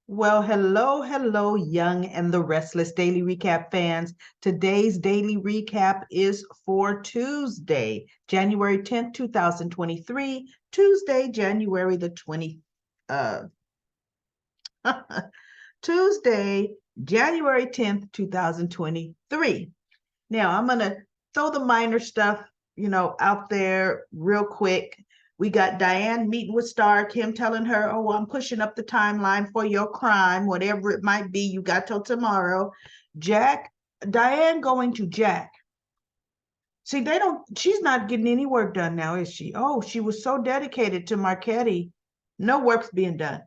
Well, hello, Young and the Restless Daily Recap fans. Today's daily recap is for Tuesday, January 10th, 2023. Tuesday, January the 20th. Tuesday, January 10th, 2023. Now, I'm going to throw the minor stuff, out there real quick. We got Diane meeting with Stark, him telling her, oh, I'm pushing up the timeline for your crime, whatever it might be. You got till tomorrow. Diane going to Jack. See, she's not getting any work done now, is she? Oh, she was so dedicated to Marchetti. No work's being done.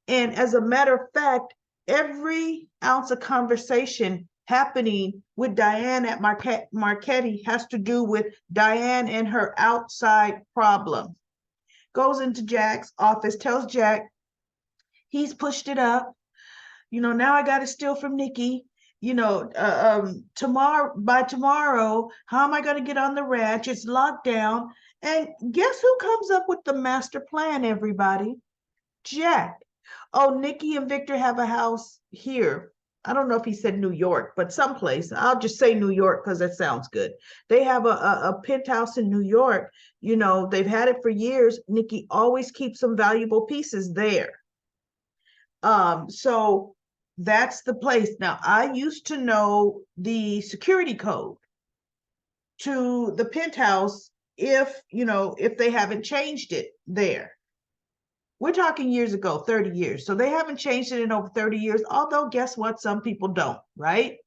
And as a matter of fact, every ounce of conversation happening with Diane at Marchetti has to do with Diane and her outside problem. Goes into Jack's office, tells Jack he's pushed it up. Now I got to steal from Nikki. By tomorrow, how am I going to get on the ranch? It's locked down. And guess who comes up with the master plan, everybody? Jack. Oh, Nikki and Victor have a house here. I don't know if he said New York, but someplace. I'll just say New York because that sounds good. They have a penthouse in New York. They've had it for years. Nikki always keeps some valuable pieces there. So that's the place. Now, I used to know the security code to the penthouse if they haven't changed it there. We're talking years ago, 30 years. So they haven't changed it in over 30 years, although guess what? Some people don't, right?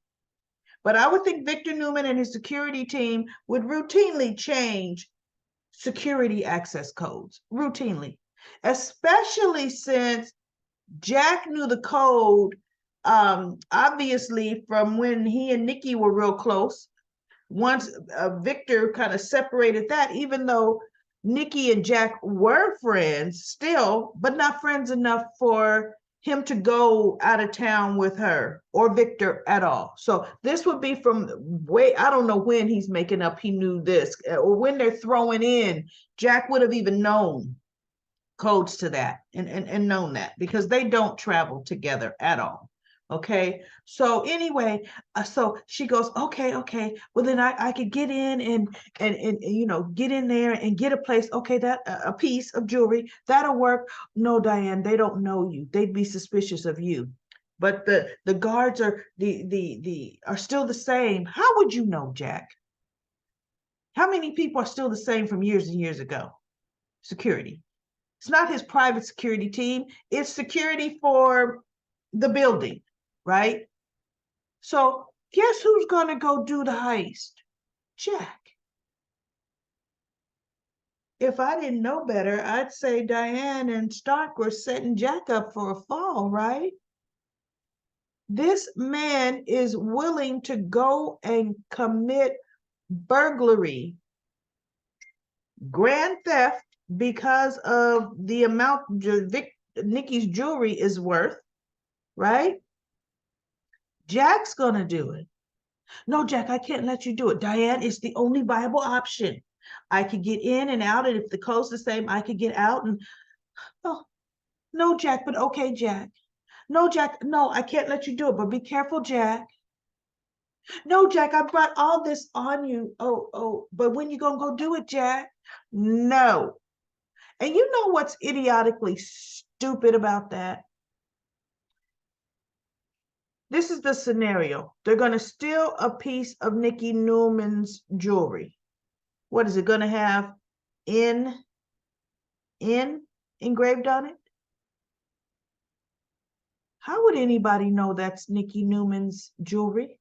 But I would think Victor Newman and his security team would routinely change security access codes, routinely, especially since Jack knew the code, obviously, from when he and Nikki were real close. Once Victor kind of separated that, even though Nikki and Jack were friends still, but not friends enough for him to go out of town with her or Victor at all. So this would be from I don't know when he's making up he knew this, or when they're throwing in. Jack would have even known codes to that and known that because they don't travel together at all. Okay. So anyway, so she goes, okay. Well, then I could get in and get in there and get a place. Okay, that a piece of jewelry that'll work. No, Diane, they don't know you. They'd be suspicious of you. But the guards are are still the same. How would you know, Jack? How many people are still the same from years and years ago? Security. It's not his private security team. It's security for the building, right? So guess who's going to go do the heist? Jack. If I didn't know better, I'd say Diane and Stark were setting Jack up for a fall, right? This man is willing to go and commit burglary, grand theft, because of the amount Nikki's jewelry is worth, right? Jack's gonna do it. No, Jack, I can't let you do it. Diane, it's the only viable option. I could get in and out, and if the code's the same, I could get out. And oh, no, Jack, but okay, Jack. No, Jack, no, I can't let you do it, but be careful, Jack. No, Jack, I brought all this on you. Oh, but when you gonna go do it, Jack? No. And you know what's idiotically stupid about that? This is the scenario. They're going to steal a piece of Nikki Newman's jewelry. What is it going to have in engraved on it? How would anybody know that's Nikki Newman's jewelry?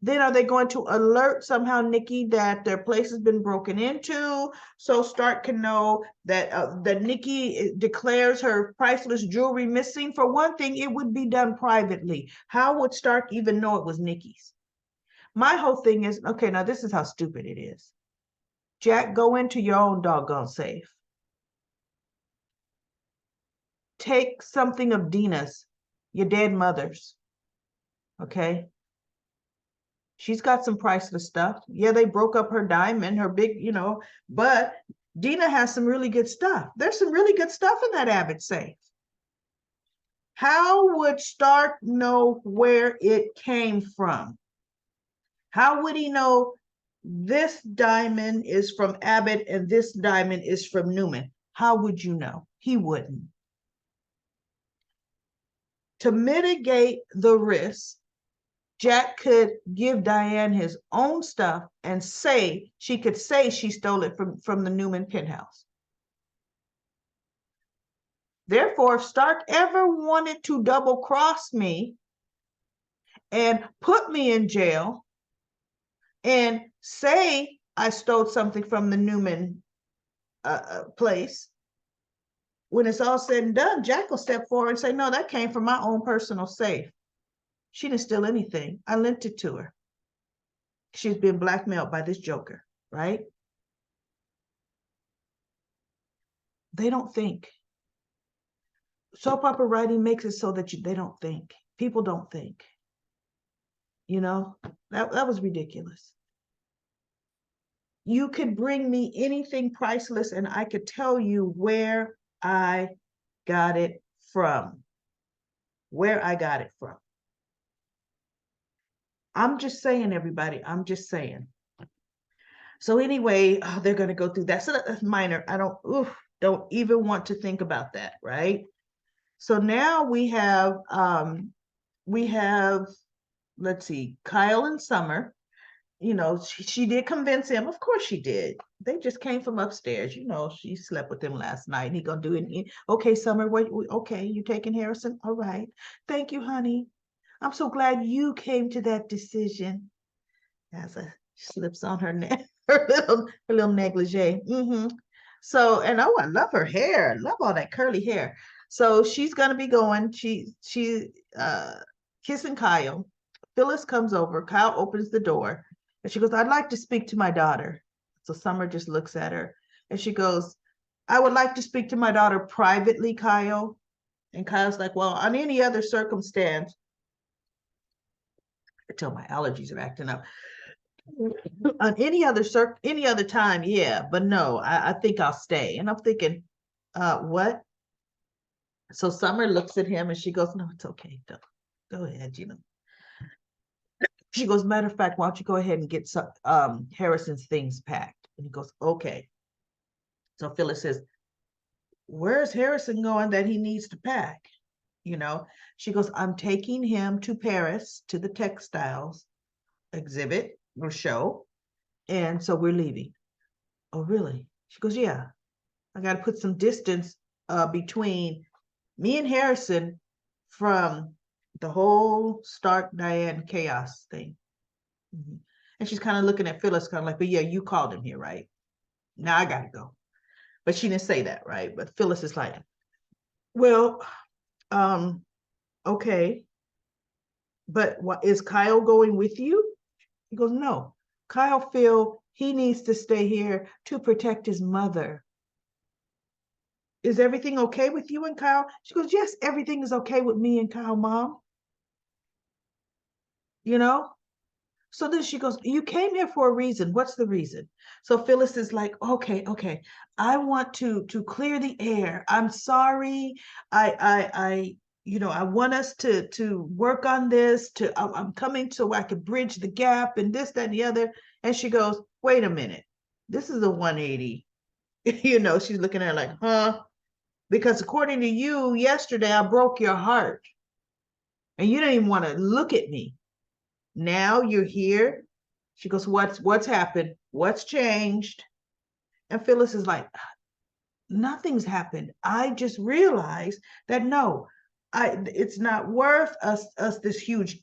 Then are they going to alert somehow Nikki that their place has been broken into, so Stark can know that that Nikki declares her priceless jewelry missing? For one thing, it would be done privately. How would Stark even know it was Nikki's? My whole thing is, okay, now this is how stupid it is. Jack, go into your own doggone safe. Take something of Dina's, your dead mother's, okay? She's got some priceless stuff. Yeah, they broke up her diamond, her big, but Dina has some really good stuff. There's some really good stuff in that Abbott safe. How would Stark know where it came from? How would he know this diamond is from Abbott and this diamond is from Newman? How would you know? He wouldn't. To mitigate the risk, Jack could give Diane his own stuff and she could say she stole it from the Newman penthouse. Therefore, if Stark ever wanted to double cross me and put me in jail and say I stole something from the Newman place, when it's all said and done, Jack will step forward and say, no, that came from my own personal safe. She didn't steal anything. I lent it to her. She's been blackmailed by this joker, right? They don't think. Soap opera writing makes it so that they don't think. People don't think. You know, that was ridiculous. You could bring me anything priceless and I could tell you where I got it from. Where I got it from. I'm just saying, everybody, I'm just saying. So anyway, they're going to go through that. So that's minor. I don't even want to think about that, right? So now we have, let's see, Kyle and Summer. You know, she did convince him. Of course she did. They just came from upstairs. You know, she slept with him last night. And he gonna do it. Okay, Summer, okay, you taking Harrison? All right. Thank you, honey. I'm so glad you came to that decision. As slips on her neck, her little negligee. So, and I love her hair. I love all that curly hair. So she's gonna be going. She kissing Kyle. Phyllis comes over. Kyle opens the door, and she goes, "I'd like to speak to my daughter." So Summer just looks at her, and she goes, "I would like to speak to my daughter privately, Kyle." And Kyle's like, "Well, on any other circumstance," until my allergies are acting up. On any other time, yeah, but no, I think I'll stay. And I'm thinking, what? So Summer looks at him and she goes, no, it's okay. Go ahead, you know. She goes, matter of fact, why don't you go ahead and get some Harrison's things packed? And he goes, okay. So Phyllis says, where's Harrison going that he needs to pack? You know, she goes, I'm taking him to Paris to the textiles exhibit or show. And so we're leaving. Oh, really? She goes, yeah. I got to put some distance between me and Harrison from the whole Stark Diane chaos thing. And she's kind of looking at Phyllis, kind of like, but yeah, you called him here, right? Now I got to go. But she didn't say that, right? But Phyllis is like, well, okay. But what is Kyle going with you? He goes, no. Kyle feel he needs to stay here to protect his mother. Is everything okay with you and Kyle? She goes, yes, everything is okay with me and Kyle, Mom. You know? So then she goes, you came here for a reason. What's the reason? So Phyllis is like, okay. I want to clear the air. I'm sorry. I want us to work on this. I'm coming so I can bridge the gap and this, that, and the other. And she goes, wait a minute. This is a 180. You know, she's looking at her like, huh? Because according to you, yesterday I broke your heart. And you didn't even want to look at me. Now you're here. She goes, what's happened? What's changed? And Phyllis is like, nothing's happened. I just realized that no, it's not worth us this huge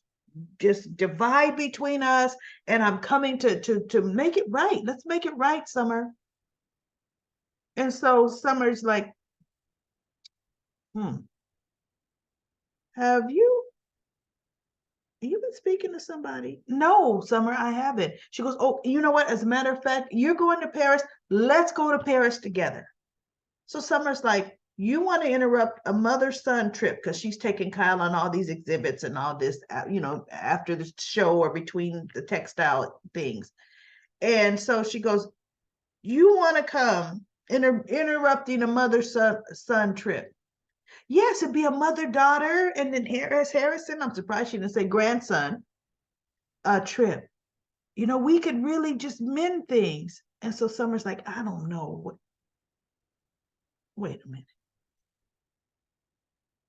just divide between us. And I'm coming to make it right. Let's make it right, Summer. And so Summer's like, have you been speaking to somebody? No, Summer, I haven't. She goes, oh, you know what? As a matter of fact, you're going to Paris. Let's go to Paris together. So Summer's like, you want to interrupt a mother-son trip because she's taking Kyle on all these exhibits and all this, after the show or between the textile things. And so she goes, you want to come interrupting a mother-son trip. Yes, it'd be a mother-daughter, and then Harrison, I'm surprised she didn't say grandson, trip. We could really just mend things. And so Summer's like, I don't know. Wait a minute.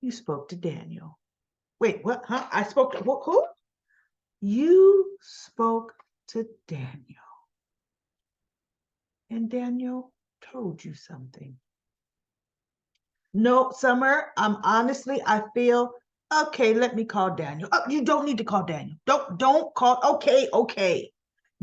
You spoke to Daniel. Wait, what? Huh? I spoke to who? You spoke to Daniel. And Daniel told you something. No, Summer, I feel okay. Let me call Daniel. Oh, you don't need to call Daniel. Don't call. Okay.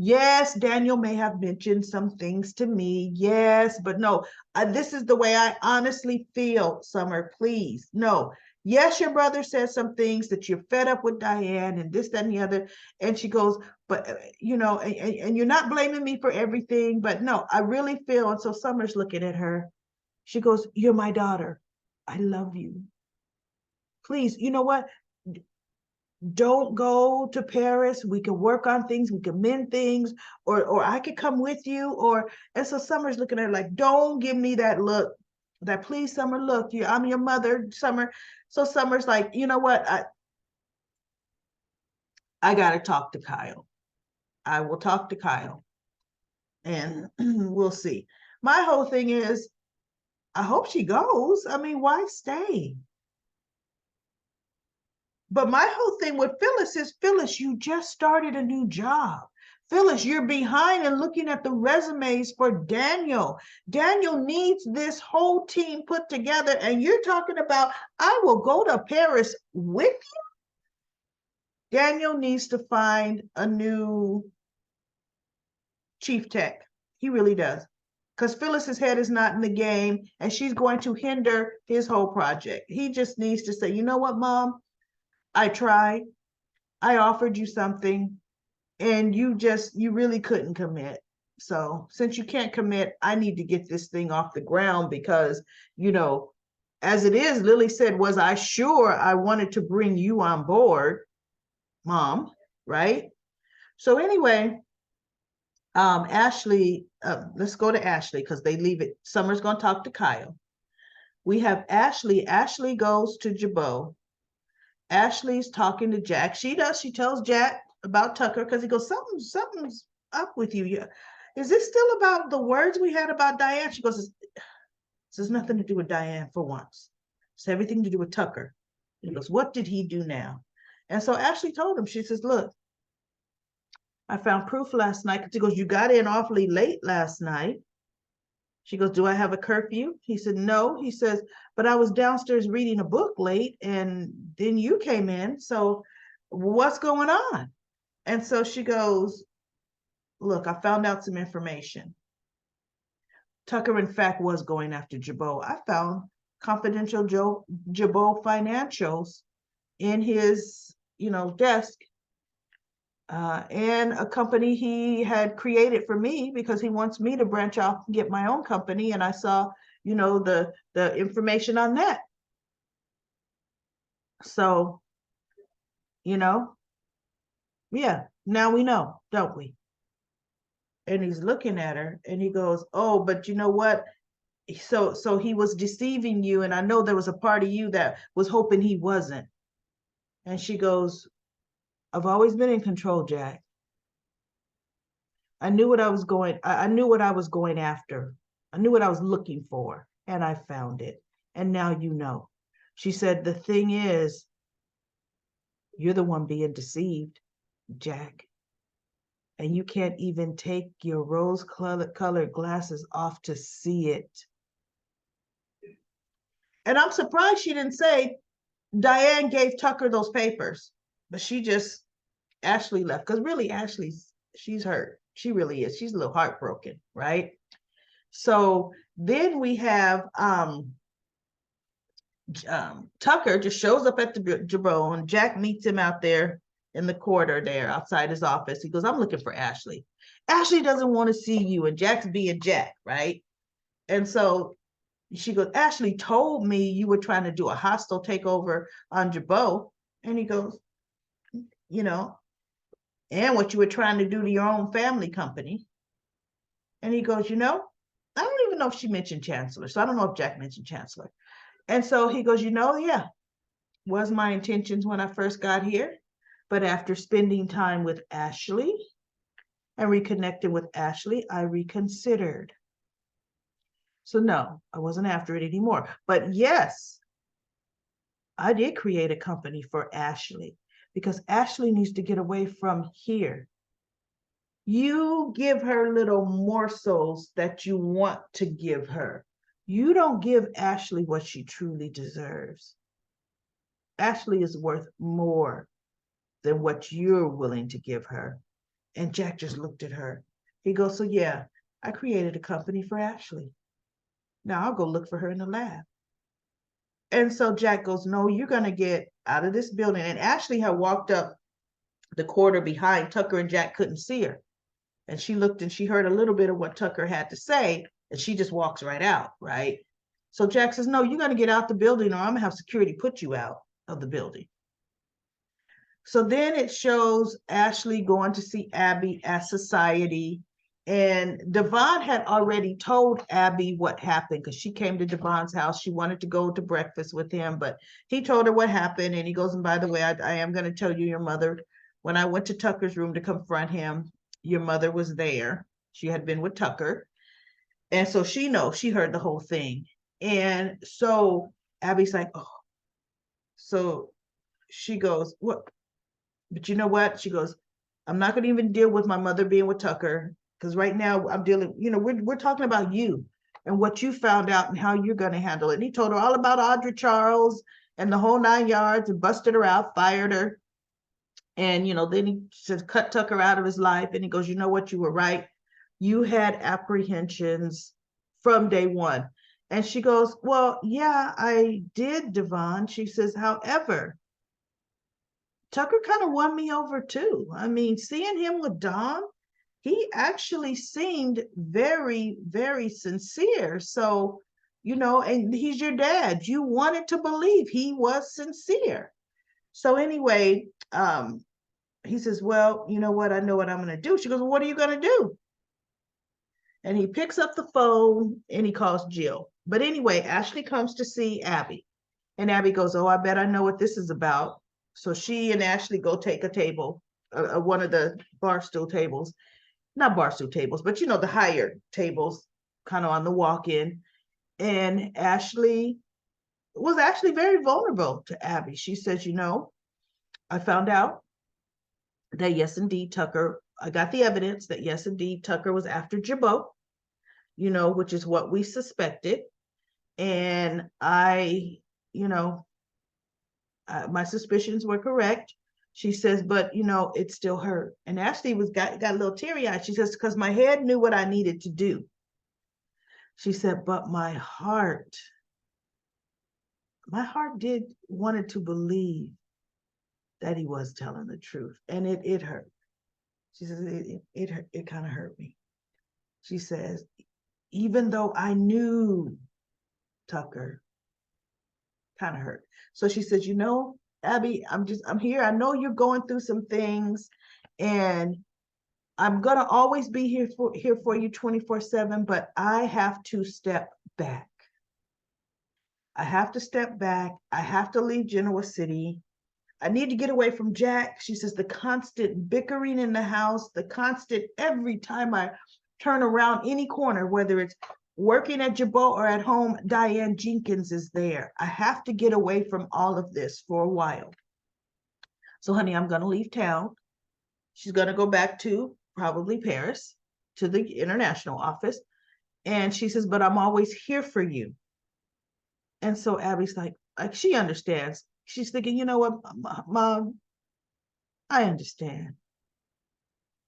Yes, Daniel may have mentioned some things to me. Yes, but no, this is the way I honestly feel, Summer. Please, no. Yes, your brother said some things that you're fed up with Diane and this, that, and the other. And she goes, but and you're not blaming me for everything, but no, I really feel. And so Summer's looking at her. She goes, you're my daughter. I love you. Please, you know what? Don't go to Paris. We can work on things. We can mend things, or I could come with you. And so Summer's looking at her like, don't give me that look. That please, Summer, look, I'm your mother, Summer. So Summer's like, you know what? I gotta talk to Kyle. I will talk to Kyle, and we'll see. My whole thing is, I hope she goes. I mean, why stay? But my whole thing with Phyllis is, Phyllis, you just started a new job. Phyllis, you're behind and looking at the resumes for Daniel. Daniel needs this whole team put together, and you're talking about, I will go to Paris with you. Daniel needs to find a new chief tech. He really does. Because Phyllis's head is not in the game, and she's going to hinder his whole project. He just needs to say, you know what, Mom? I tried. I offered you something, and you really couldn't commit. So since you can't commit, I need to get this thing off the ground because, as it is, Lily said, was I sure I wanted to bring you on board, Mom, right? So anyway, Ashley, let's go to Ashley because they leave it. Summer's going to talk to Kyle. We have Ashley. Ashley goes to Jabot. Ashley's talking to Jack. She tells Jack about Tucker because he goes, something's up with you. Yeah. Is this still about the words we had about Diane? She goes, this has nothing to do with Diane for once. It's everything to do with Tucker. He goes, what did he do now? And so Ashley told him, she says, look, I found proof last night. She goes, you got in awfully late last night. She goes, do I have a curfew? He said, no. He says, but I was downstairs reading a book late and then you came in. So what's going on? And so she goes, look, I found out some information. Tucker, in fact, was going after Jabot. I found confidential Jabot financials in his, desk. And a company he had created for me because he wants me to branch off and get my own company. And I saw, the information on that. So, yeah, now we know, don't we? And he's looking at her and he goes, oh, but you know what? So he was deceiving you. And I know there was a part of you that was hoping he wasn't. And she goes, I've always been in control, Jack. I knew what I was going after. I knew what I was looking for, and I found it. And now you know. She said, the thing is, you're the one being deceived, Jack. And you can't even take your rose-colored glasses off to see it. And I'm surprised she didn't say Diane gave Tucker those papers, but Ashley left. Because really, she's hurt. She really is. She's a little heartbroken, right? So then we have Tucker just shows up at the Jabot, and Jack meets him out there in the corridor there outside his office. He goes, I'm looking for Ashley. Ashley doesn't want to see you, and Jack's being Jack, right? And so she goes, Ashley told me you were trying to do a hostile takeover on Jabot. And he goes, and what you were trying to do to your own family company. And he goes, I don't even know if she mentioned Chancellor. So I don't know if Jack mentioned Chancellor. And so he goes, yeah, was my intentions when I first got here. But after spending time with Ashley and reconnecting with Ashley, I reconsidered. So no, I wasn't after it anymore. But yes, I did create a company for Ashley because Ashley needs to get away from here. You give her little morsels that you want to give her. You don't give Ashley what she truly deserves. Ashley is worth more than what you're willing to give her. And Jack just looked at her. He goes, so yeah, I created a company for Ashley. Now I'll go look for her in the lab. And so Jack goes, no, you're going to get out of this building. And Ashley had walked up the corridor behind Tucker, and Jack couldn't see her. And she looked and she heard a little bit of what Tucker had to say, and she just walks right out, right? So Jack says, no, you're going to get out the building, or I'm going to have security put you out of the building. So then it shows Ashley going to see Abby at society. And Devon had already told Abby what happened because she came to Devon's house. She wanted to go to breakfast with him, but he told her what happened. And he goes, and by the way, I am going to tell you, your mother, when I went to Tucker's room to confront him, your mother was there. She had been with Tucker. And so she knows, she heard the whole thing. And so Abby's like, oh, so she goes, what? But you know what? She goes, I'm not going to even deal with my mother being with Tucker because right now I'm dealing, we're talking about you and what you found out and how you're going to handle it. And he told her all about Audra Charles and the whole 9 yards and busted her out, fired her. And, then he says, cut Tucker out of his life. And he goes, you know what? You were right. You had apprehensions from day one. And she goes, well, yeah, I did, Devon. She says, however, Tucker kind of won me over too. I mean, seeing him with Dom, he actually seemed very, very sincere. So, and he's your dad. You wanted to believe he was sincere. So anyway, he says, well, you know what? I know what I'm going to do. She goes, well, what are you going to do? And he picks up the phone and he calls Jill. But anyway, Ashley comes to see Abby. And Abby goes, oh, I bet I know what this is about. So she and Ashley go take a table, one of the bar stool tables, not bar stool tables, but the higher tables kind of on the walk-in. And Ashley was actually very vulnerable to Abby. She says, I found out that yes, indeed, Tucker, I got the evidence that yes, indeed, Tucker was after Jabot, which is what we suspected. And my suspicions were correct. She says, but it still hurt. And Ashley got a little teary-eyed. She says, because my head knew what I needed to do. She said, but my heart did wanted to believe that he was telling the truth. And it hurt. She says, it kind of hurt me. She says, even though I knew Tucker, kind of hurt. So she says, Abby, I'm here. I know you're going through some things, and I'm gonna always be here for you 24/7, but I have to step back. I have to step back. I have to leave Genoa City. I need to get away from Jack. She says, the constant bickering in the house, the constant every time I turn around any corner, whether it's working at Jabot or at home, Diane Jenkins is there. I have to get away from all of this for a while. So, honey, I'm going to leave town. She's going to go back to probably Paris, to the international office. And she says, but I'm always here for you. And so Abby's like she understands. She's thinking, you know what, Mom, I understand.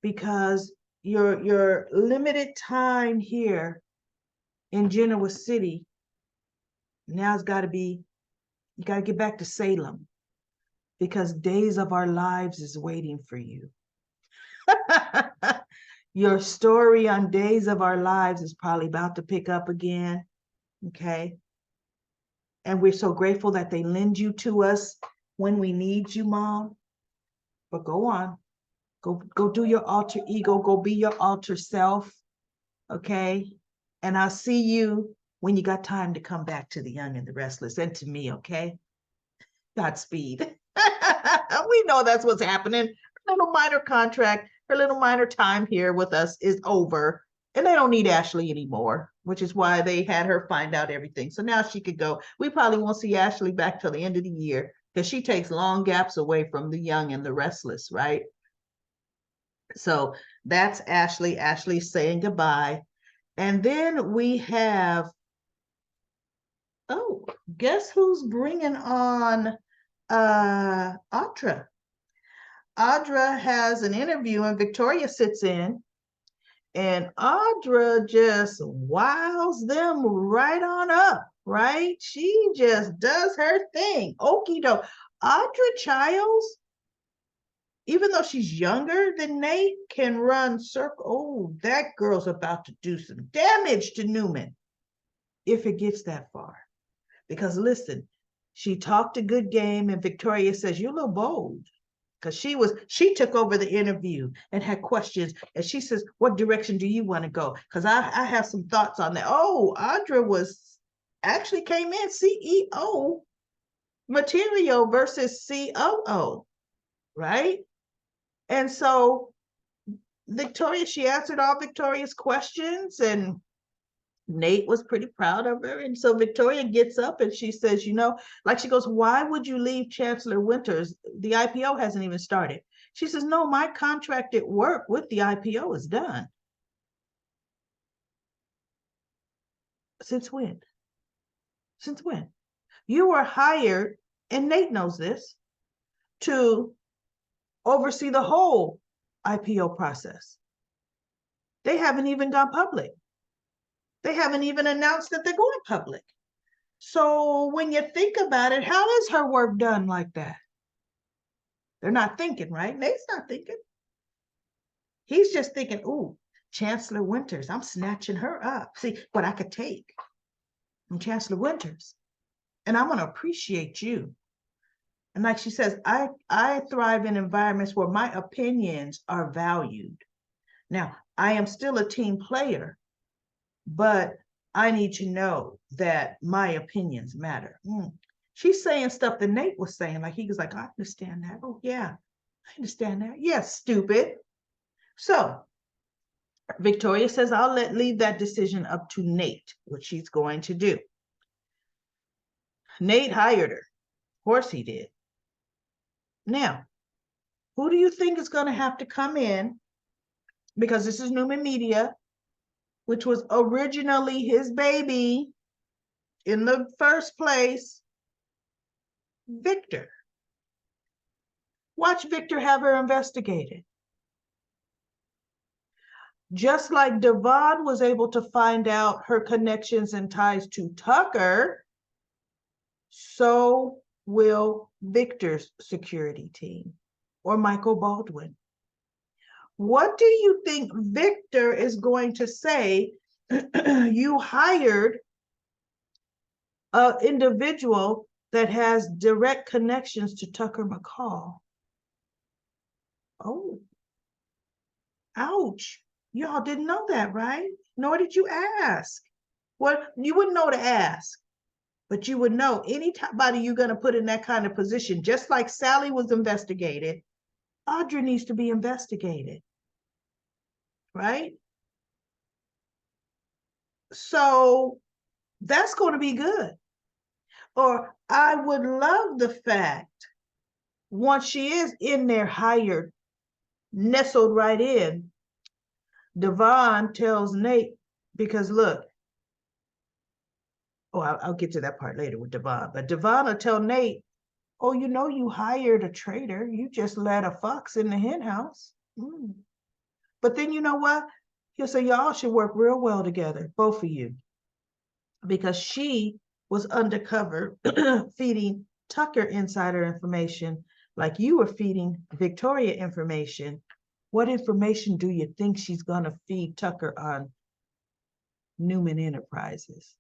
Because your limited time here in Genoa City, now it's got to be, you got to get back to Salem because Days of Our Lives is waiting for you. Your story on Days of Our Lives is probably about to pick up again, okay? And we're so grateful that they lend you to us when we need you, Mom. But go on. Go do your alter ego. Go be your alter self, okay? And I'll see you when you got time to come back to The Young and the Restless and to me, okay? Godspeed. We know that's what's happening. Her little minor contract, her little minor time here with us is over. And they don't need Ashley anymore, which is why they had her find out everything. So now she could go. We probably won't see Ashley back till the end of the year because she takes long gaps away from The Young and the Restless, right? So that's Ashley. Ashley's saying goodbye. And then we have, oh, guess who's bringing on Audra? Audra has an interview and Victoria sits in, and Audra just wows them right on up, right? She just does her thing. Okie doke. Audra Childs, even though she's younger than Nate, can run circle. Oh, that girl's about to do some damage to Newman if it gets that far. Because listen, she talked a good game, and Victoria says, you're a little bold. Because she took over the interview and had questions. And she says, what direction do you want to go? Because I have some thoughts on that. Oh, Audra actually came in CEO material versus COO, right? And so Victoria, she answered all Victoria's questions, and Nate was pretty proud of her. And so Victoria gets up and she says, like she goes, why would you leave Chancellor Winters? The IPO hasn't even started. She says, no, my contracted work with the IPO is done. Since when? Since when? You were hired, and Nate knows this, to oversee the whole IPO process. They haven't even gone public. They haven't even announced that they're going public. So when you think about it, how is her work done like that? They're not thinking, right? Nate's not thinking. He's just thinking, ooh, Chancellor Winters, I'm snatching her up. See what I could take from Chancellor Winters. And I'm going to appreciate you. And like she says, I thrive in environments where my opinions are valued. Now, I am still a team player, but I need to know that my opinions matter. She's saying stuff that Nate was saying. Like he was like, I understand that. Oh, yeah, I understand that. Yes, yeah, stupid. So Victoria says, I'll leave that decision up to Nate, what she's going to do. Nate hired her. Of course he did. Now, who do you think is going to have to come in? Because this is Newman Media, which was originally his baby in the first place. Victor. Watch Victor have her investigated. Just like Devon was able to find out her connections and ties to Tucker, so will Victor's security team or Michael Baldwin. What do you think Victor is going to say? You hired an individual that has direct connections to Tucker McCall. Oh, ouch. Y'all didn't know that, right? Nor did you ask. Well, you wouldn't know to ask, but you would know anybody you're going to put in that kind of position, just like Sally was investigated, Audra needs to be investigated, right? So that's going to be good. Or I would love the fact, once she is in there hired, nestled right in, Devon tells Nate, because look, I'll get to that part later with Devon, but Devon will tell Nate, oh, you hired a traitor. You just let a fox in the hen house. But then you know what? He'll say, y'all should work real well together, both of you, because she was undercover feeding Tucker insider information like you were feeding Victoria information. What information do you think she's going to feed Tucker on Newman Enterprises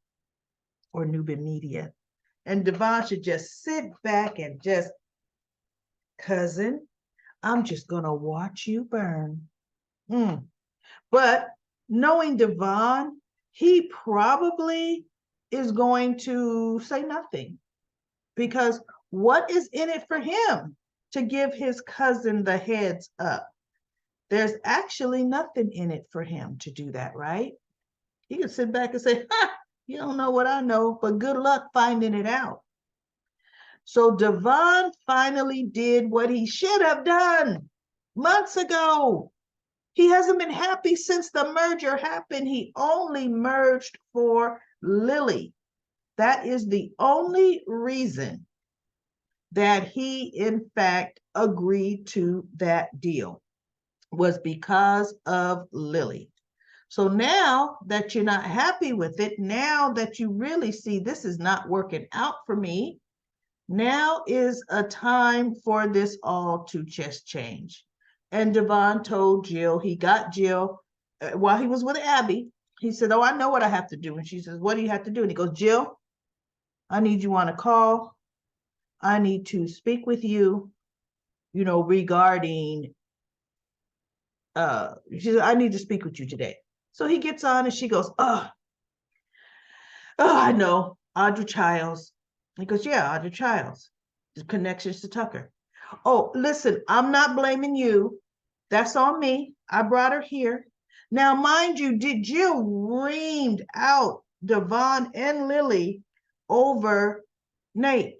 or Newman Media? And Devon should just sit back and just, cousin, I'm just going to watch you burn. But knowing Devon, he probably is going to say nothing, because what is in it for him to give his cousin the heads up? There's actually nothing in it for him to do that, right? He can sit back and say, ha, you don't know what I know, but good luck finding it out. So Devon finally did what he should have done months ago. He hasn't been happy since the merger happened. He only merged for Lily. That is the only reason that he, in fact, agreed to that deal, was because of Lily. So now that you're not happy with it, now that you really see this is not working out for me, now is a time for this all to just change. And Devon told Jill, he got Jill while he was with Abby. He said, oh, I know what I have to do. And she says, what do you have to do? And he goes, Jill, I need you on a call. I need to speak with you, regarding, she said, I need to speak with you today. So he gets on and she goes, I know, Audra Childs. He goes, yeah, Audra Childs. The connections to Tucker. Oh, listen, I'm not blaming you. That's on me. I brought her here. Now, mind you, Jill reamed out Devon and Lily over Nate.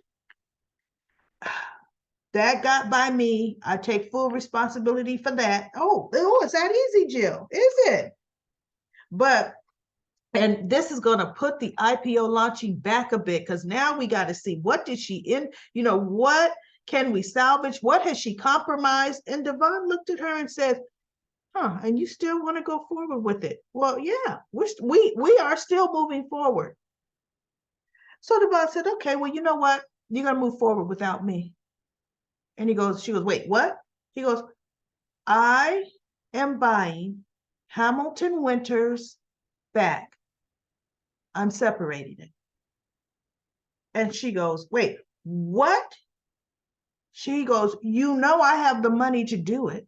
That got by me. I take full responsibility for that. Oh, it's that easy, Jill, is it? But, and this is going to put the IPO launching back a bit, because now we got to see, what did she what can we salvage? What has she compromised? And Devon looked at her and said, and you still want to go forward with it? Well, yeah, we are still moving forward. So Devon said, okay, well, you know what? You're going to move forward without me. And she goes, wait, what? He goes, I am buying Hamilton Winters back. I'm separating it. And she goes, wait, what? She goes, I have the money to do it.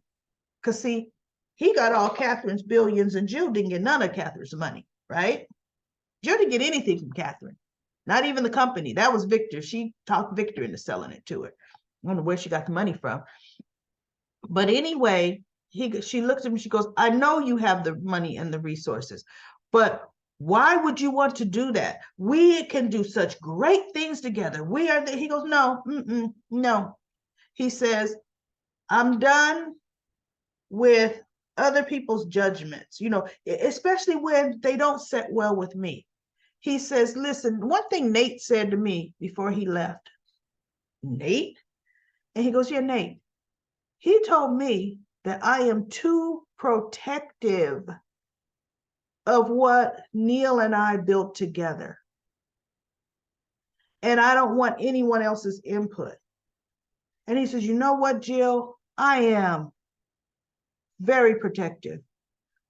Because see, he got all Catherine's billions and Jill didn't get none of Catherine's money, right? Jill didn't get anything from Catherine, not even the company. That was Victor. She talked Victor into selling it to her. I don't know where she got the money from. But anyway, she looks at me, she goes, I know you have the money and the resources, but why would you want to do that? We can do such great things together. He goes, no, no. He says, I'm done with other people's judgments, especially when they don't set well with me. He says, listen, one thing Nate said to me before he left. Nate? And he goes, yeah, Nate. He told me that I am too protective of what Neil and I built together. And I don't want anyone else's input. And he says, you know what, Jill? I am very protective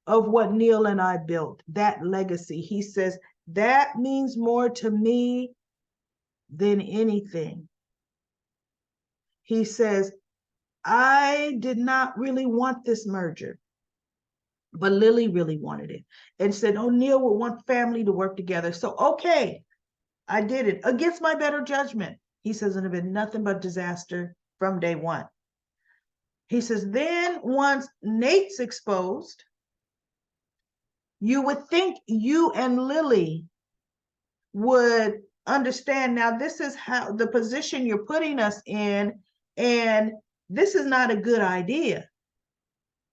of what Neil and I built, that legacy. He says, that means more to me than anything. He says, I did not really want this merger, but Lily really wanted it and said, oh, Neil would want family to work together. So, okay, I did it against my better judgment. He says, and it had been nothing but disaster from day one. He says, then once Nate's exposed, you would think you and Lily would understand, now this is how the position you're putting us in, and this is not a good idea.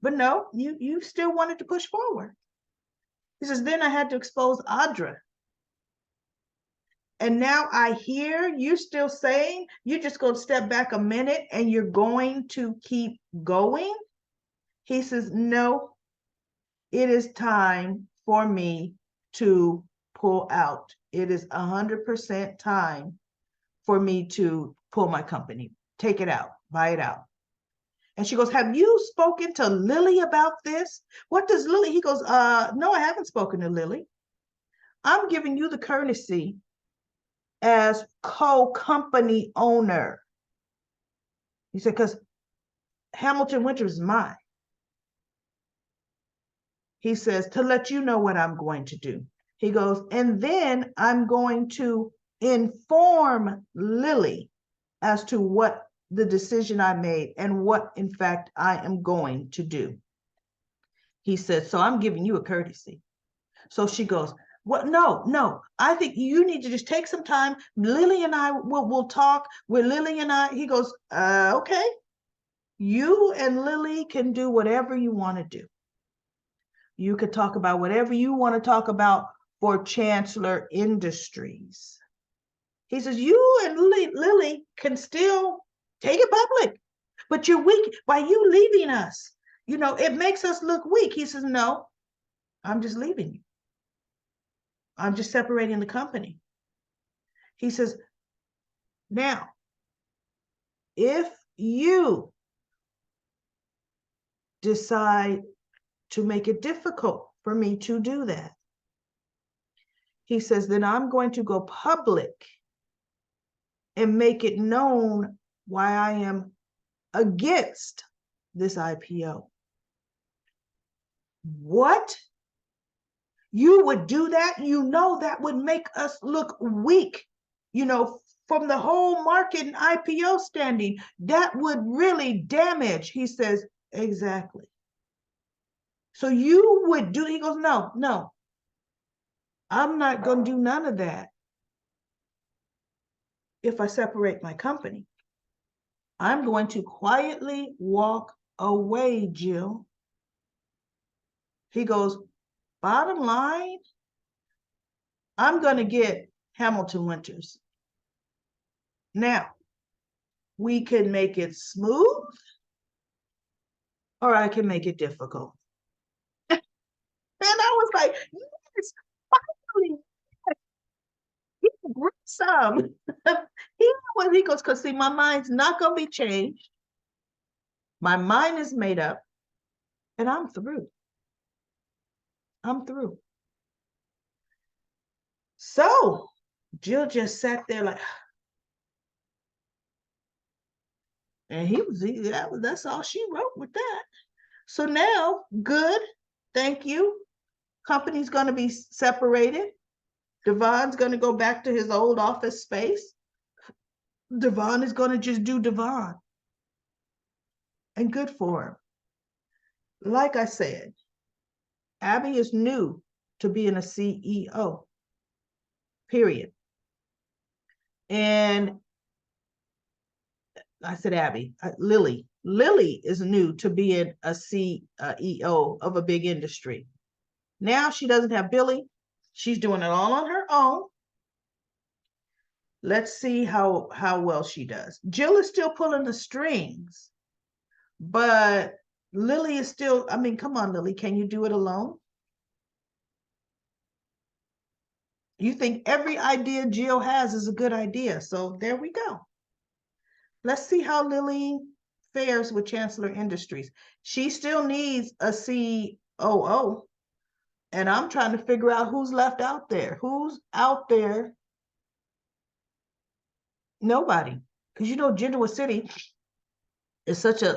But no, you still wanted to push forward. He says, then I had to expose Audra. And now I hear you still saying you're just going to step back a minute and you're going to keep going. He says, no, it is time for me to pull out. It is 100% time for me to pull my company, take it out, buy it out. And she goes, have you spoken to Lily about this? What does Lily? He goes, no, I haven't spoken to Lily. I'm giving you the courtesy as co-company owner. He said, because Hamilton Winters is mine. He says, to let you know what I'm going to do. He goes, and then I'm going to inform Lily as to what the decision I made and what, in fact, I am going to do. He said, so I'm giving you a courtesy. So she goes, well, no, I think you need to just take some time. Lily and I will talk with Lily and I. He goes, okay, you and Lily can do whatever you want to do. You could talk about whatever you want to talk about for Chancellor Industries. He says, you and Lily can still take it public, but you're weak. By you leaving us, you know, it makes us look weak. He says, no, I'm just leaving you. I'm just separating the company. He says, now, if you decide to make it difficult for me to do that, he says, then I'm going to go public and make it known why I am against this IPO. What? You would do that? You know, that would make us look weak, you know, from the whole market and IPO standing. That would really damage. He says, exactly. So you would do, he goes, no, I'm not going to do none of that if I separate my company. I'm going to quietly walk away, Jill. He goes, bottom line, I'm going to get Hamilton Winters. Now, we can make it smooth, or I can make it difficult. And I was like, yes, finally, he brought some. He goes, because see, my mind's not going to be changed. My mind is made up, and I'm through. I'm through. So Jill just sat there like, and that's all she wrote with that. So now, good, thank you. Company's going to be separated. Devon's going to go back to his old office space. Devon is going to just do Devon. And good for him. Like I said, Abby is new to being a CEO, period. And I said Abby, Lily. Lily is new to being a CEO of a big industry. Now she doesn't have Billy. She's doing it all on her own. Let's see how well she does. Jill is still pulling the strings, but Lily is still, I mean, come on, Lily, can you do it alone? You think every idea Jill has is a good idea. So there we go. Let's see how Lily fares with Chancellor Industries. She still needs a COO. And I'm trying to figure out who's left out there. Who's out there? Nobody. Because you know, Genoa City is such a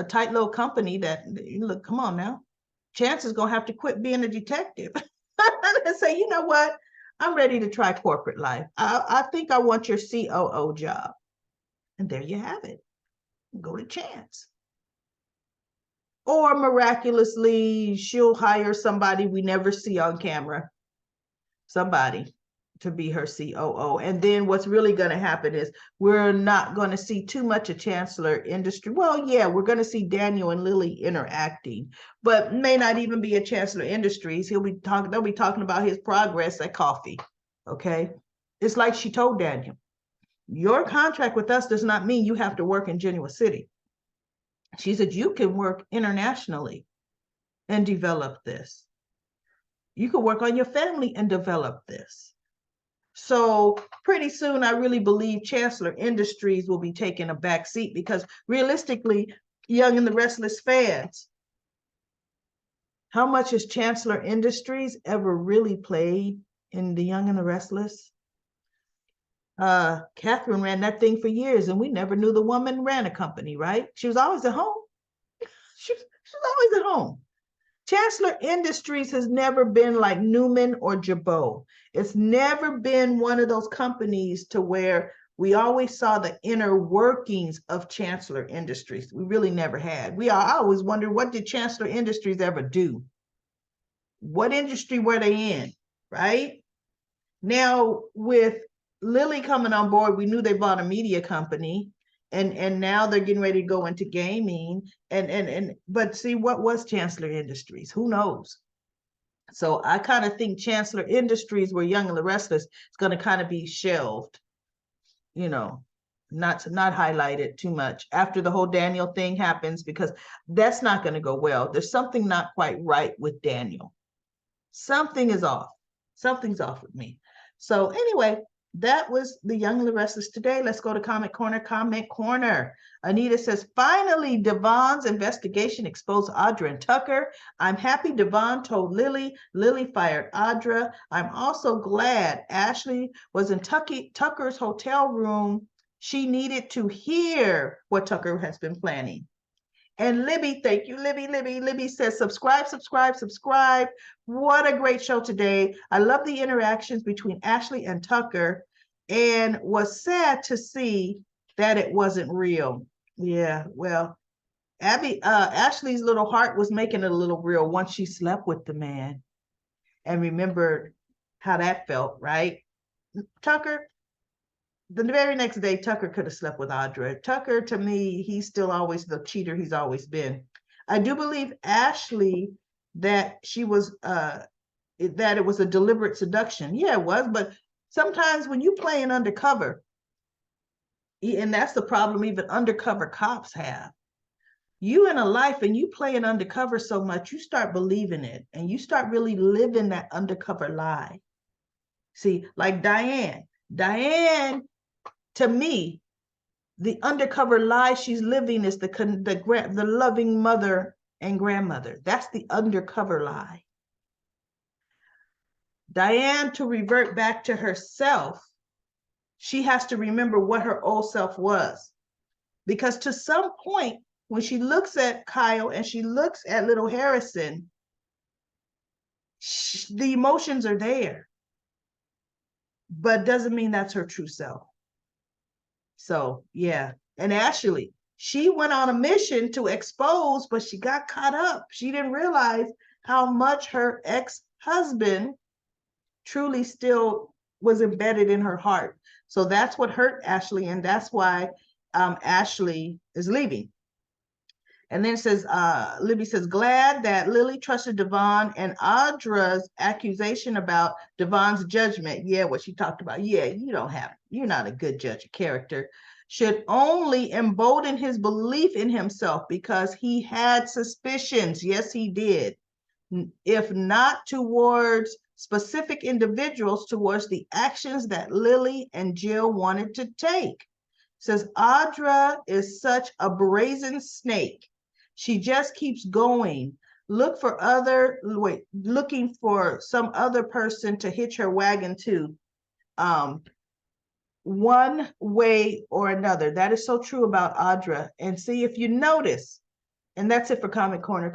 tight little company that, look, come on now. Chance is going to have to quit being a detective and say, you know what? I'm ready to try corporate life. I think I want your COO job. And there you have it. Go to Chance. Or miraculously, she'll hire somebody we never see on camera. Somebody to be her COO. And then what's really going to happen is we're not going to see too much of Chancellor Industry. Well, yeah, we're going to see Daniel and Lily interacting, but may not even be a Chancellor Industries. They'll be talking about his progress at coffee. Okay. It's like she told Daniel, your contract with us does not mean you have to work in Genoa City. She said, you can work internationally and develop this. You can work on your family and develop this. So pretty soon, I really believe Chancellor Industries will be taking a back seat because realistically, Young and the Restless fans, how much has Chancellor Industries ever really played in the Young and the Restless? Catherine ran that thing for years and we never knew the woman ran a company, right? She was always at home. She was always at home. Chancellor Industries has never been like Newman or Jabot. It's never been one of those companies to where we always saw the inner workings of Chancellor Industries. We really never had. I always wondered, what did Chancellor Industries ever do? What industry were they in, right? Now, with Lily coming on board, we knew they bought a media company, and now they're getting ready to go into gaming. But see, what was Chancellor Industries? Who knows? So I kind of think Chancellor Industries, where Young and the Restless, is going to kind of be shelved, you know, not highlighted too much after the whole Daniel thing happens, because that's not going to go well. There's something not quite right with Daniel. Something is off. Something's off with me. So anyway, that was the Young and the Restless today. Let's go to Comment Corner. Comment Corner. Anita says, finally, Devon's investigation exposed Audra and Tucker. I'm happy Devon told Lily. Lily fired Audra. I'm also glad Ashley was in Tucker's hotel room. She needed to hear what Tucker has been planning. And Libby, thank you, Libby. Libby says, subscribe. What a great show today. I love the interactions between Ashley and Tucker, and was sad to see that it wasn't real. Yeah, well, Ashley's little heart was making it a little real once she slept with the man and remembered how that felt, right? Tucker, the very next day, Tucker could have slept with Audra. Tucker, to me, he's still always the cheater he's always been. I do believe Ashley that she was that it was a deliberate seduction. Yeah, it was, but sometimes when you play an undercover, and that's the problem even undercover cops have. You in a life and you play an undercover so much, you start believing it and you start really living that undercover lie. See, like Diane, to me, the undercover lie she's living is the loving mother and grandmother. That's the undercover lie. Diane, to revert back to herself, she has to remember what her old self was. Because to some point, when she looks at Kyle and she looks at little Harrison, the emotions are there. But doesn't mean that's her true self. So, yeah. And Ashley, she went on a mission to expose, but she got caught up. She didn't realize how much her ex-husband truly still was embedded in her heart. So that's what hurt Ashley, and that's why Ashley is leaving. And then it says, Libby says, glad that Lily trusted Devon, and Audra's accusation about Devon's judgment. Yeah, what she talked about. Yeah, you're not a good judge of character. Should only embolden his belief in himself, because he had suspicions. Yes, he did. If not towards specific individuals, towards the actions that Lily and Jill wanted to take. Says Audra is such a brazen snake. She just keeps going. Looking for some other person to hitch her wagon to, one way or another. That is so true about Audra. And see, if you notice, and that's it for Comment Corner.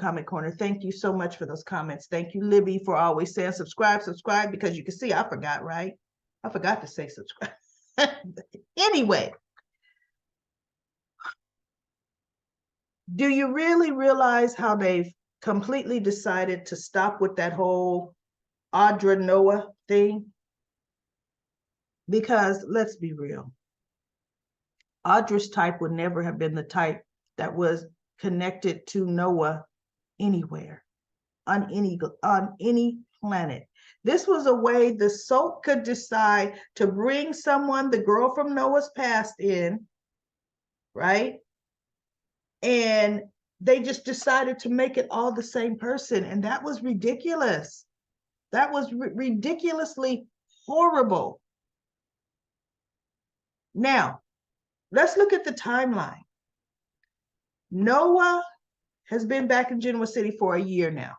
Thank you so much for those comments. Thank you, Libby, for always saying subscribe, because you can see I forgot, right? I forgot to say subscribe. Anyway, do you really realize how they've completely decided to stop with that whole Audra Noah thing? Because let's be real, Audra's type would never have been the type that was connected to Noah anywhere, on any planet. This was a way the soap could decide to bring someone, the girl from Noah's past, in, right? And they just decided to make it all the same person. And that was ridiculous. That was ridiculously horrible. Now, let's look at the timeline. Noah has been back in Genoa City for a year now.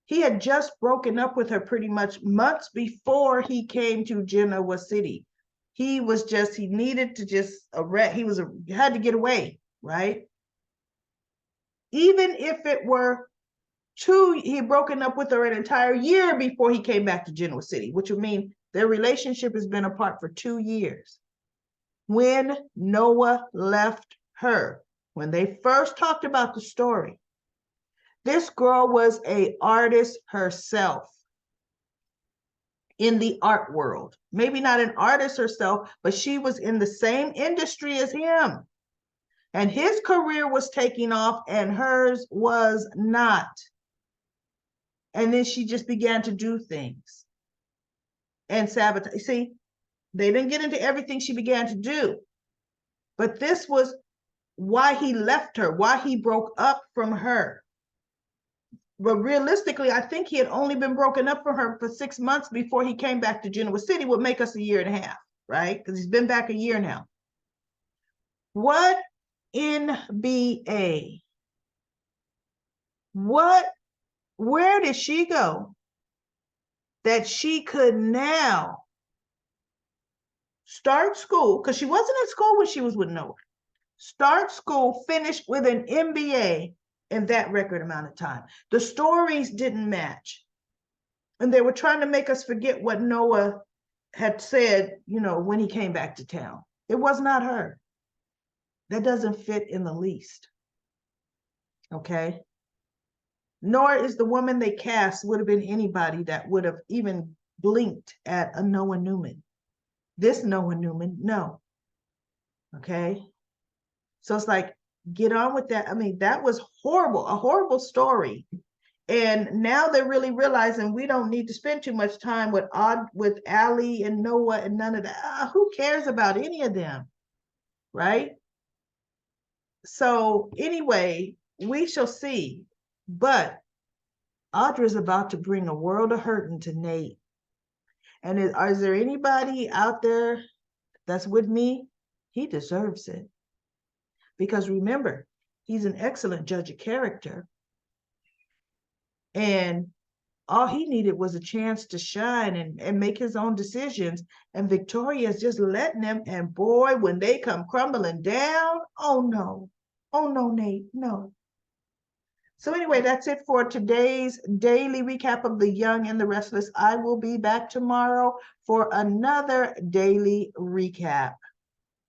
He had just broken up with her pretty much months before he came to Genoa City. He needed to just had to get away, right? Even if it were Two, he had broken up with her an entire year before he came back to Genoa City, which would mean their relationship has been apart for 2 years. When Noah left her, when they first talked about the story, this girl was an artist herself in the art world. Maybe not an artist herself, but she was in the same industry as him. And his career was taking off and hers was not. And then she just began to do things and sabotage. See, they didn't get into everything she began to do, but this was why he left her, why he broke up from her. But realistically, I think he had only been broken up from her for 6 months before he came back to Genoa City, would make us 1.5 years, right? Because he's been back 1 year now. What NBA? Where did she go that she could now start school? Because she wasn't in school when she was with Noah. Start school, finish with an MBA in that record amount of time. The stories didn't match. And they were trying to make us forget what Noah had said, when he came back to town. It was not her. That doesn't fit in the least. Okay? Nor is the woman they cast would have been anybody that would have even blinked at a Noah Newman. This Noah Newman, no. Okay? So it's like, get on with that. I mean, that was horrible, a horrible story. And now they're really realizing we don't need to spend too much time with Allie and Noah and none of that. Who cares about any of them, right? So anyway, we shall see. But Audra is about to bring a world of hurting to Nate. And is there anybody out there that's with me? He deserves it. Because remember, he's an excellent judge of character. And all he needed was a chance to shine and make his own decisions. And Victoria's just letting him. And boy, when they come crumbling down, oh no, Nate, no. So anyway, that's it for today's daily recap of The Young and the Restless. I will be back tomorrow for another daily recap.